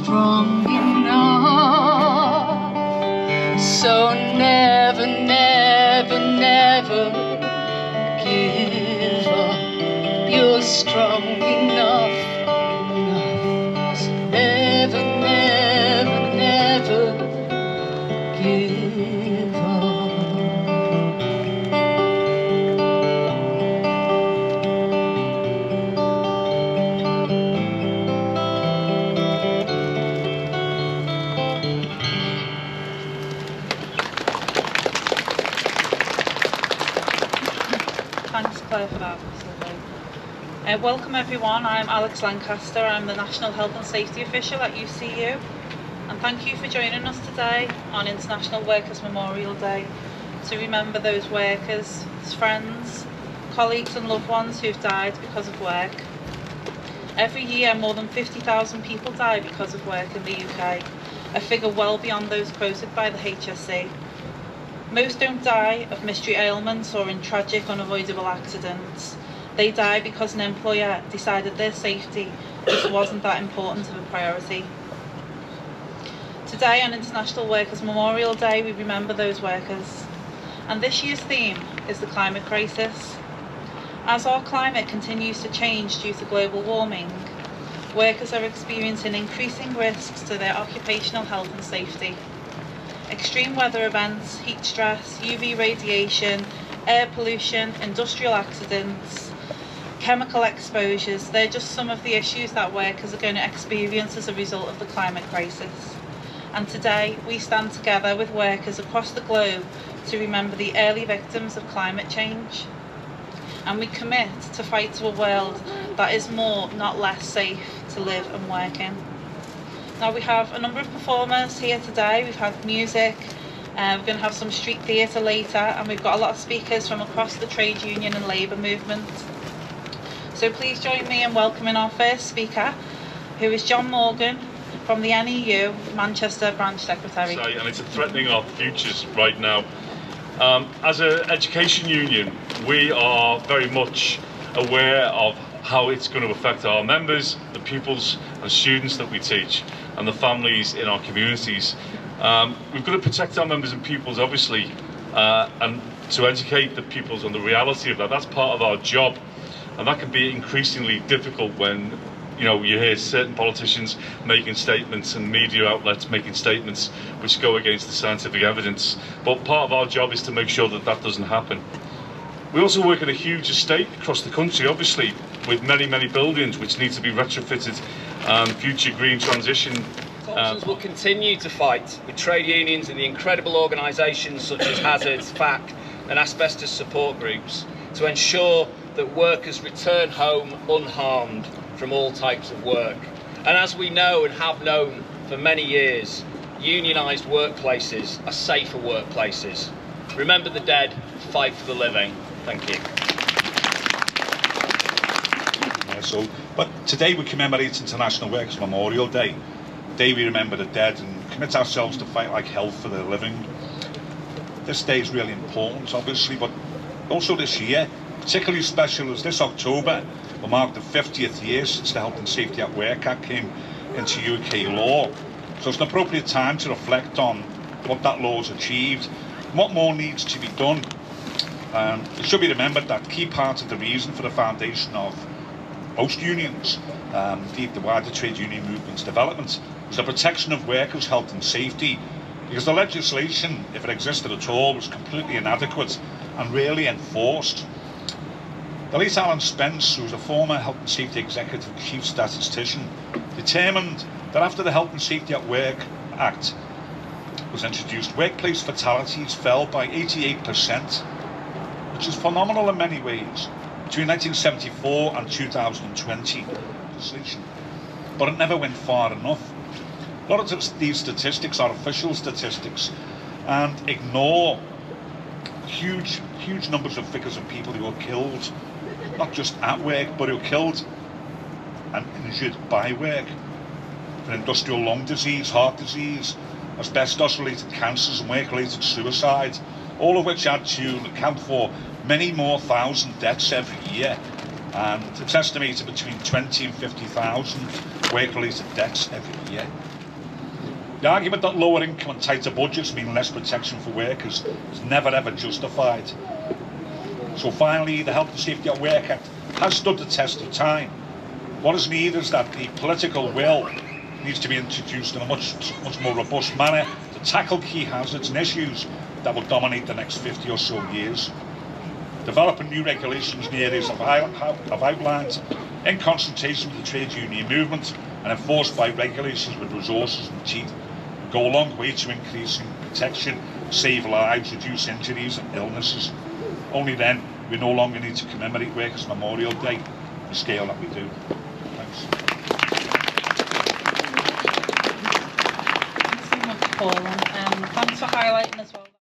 strong enough. So never, never, never give up. You're strong enough. So never, never, never give up. Thanks, Claire, for that. Welcome everyone, I'm Alex Lancaster, I'm the National Health and Safety Official at UCU, and thank you for joining us today on International Workers' Memorial Day to remember those workers, friends, colleagues and loved ones who've died because of work. Every year more than 50,000 people die because of work in the UK, a figure well beyond those quoted by the HSE. Most don't die of mystery ailments or in tragic, unavoidable accidents. They die because an employer decided their safety just wasn't that important of a priority. Today, on International Workers' Memorial Day, we remember those workers. And this year's theme is the climate crisis. As our climate continues to change due to global warming, workers are experiencing increasing risks to their occupational health and safety. Extreme weather events, heat stress, UV radiation, air pollution, industrial accidents, chemical exposures, they're just some of the issues that workers are going to experience as a result of the climate crisis. And today we stand together with workers across the globe to remember the early victims of climate change. And we commit to fight to a world that is more, not less safe to live and work in. Now we have a number of performers here today. We've had music, we're going to have some street theatre later, and we've got a lot of speakers from across the trade union and labour movement. So please join me in welcoming our first speaker, who is John Morgan from the NEU Manchester Branch Secretary. And it's threatening our futures right now. As an education union, we are very much aware of how it's going to affect our members, the pupils and students that we teach, and the families in our communities. We've got to protect our members and pupils, obviously, and to educate the pupils on the reality of that. That's part of our job, and that can be increasingly difficult when you hear certain politicians making statements and media outlets making statements which go against the scientific evidence. But part of our job is to make sure that that doesn't happen. We also work in a huge estate across the country, obviously, with many, many buildings which need to be retrofitted and future green transition. Thompsons will continue to fight with trade unions and the incredible organisations such as Hazards, FAC and asbestos support groups to ensure that workers return home unharmed from all types of work. And as we know and have known for many years, unionised workplaces are safer workplaces. Remember the dead, fight for the living. Thank you. But today we commemorate International Workers' Memorial Day. Day we remember the dead and commit ourselves to fight like hell for the living. This day is really important, obviously, but also this year, particularly special as this October will mark the 50th year since the Health and Safety at Work Act came into UK law. So it's an appropriate time to reflect on what that law has achieved and what more needs to be done. It should be remembered that key part of the reason for the foundation of most unions, indeed the wider trade union movement's development, was the protection of workers' health and safety, because the legislation, if it existed at all, was completely inadequate and rarely enforced. The late Alan Spence, who was a former Health and Safety Executive Chief Statistician, determined that after the Health and Safety at Work Act was introduced, workplace fatalities fell by 88%, which is phenomenal in many ways, between 1974 and 2020. But it never went far enough. A lot of these statistics are official statistics and ignore huge numbers of figures of people who are killed, not just at work, but who are killed and injured by work, for industrial lung disease, heart disease, asbestos-related cancers and work-related suicide, all of which add to account for many more thousand deaths every year. and it's estimated between 20 and 50,000 work-related deaths every year. The argument that lower income and tighter budgets mean less protection for workers is never ever justified. So finally, the Health and Safety at Work Act has stood the test of time. What is needed is that the political will needs to be introduced in a much more robust manner to tackle key hazards and issues that will dominate the next 50 or so years. Developing new regulations in the areas I've outlined in consultation with the trade union movement and enforced by regulations with resources and teeth go a long way to increasing protection, save lives, reduce injuries and illnesses. Only then we no longer need to commemorate Workers' Memorial Day on the scale that we do. Thanks. Thanks so much, Paul, and thanks for highlighting as well.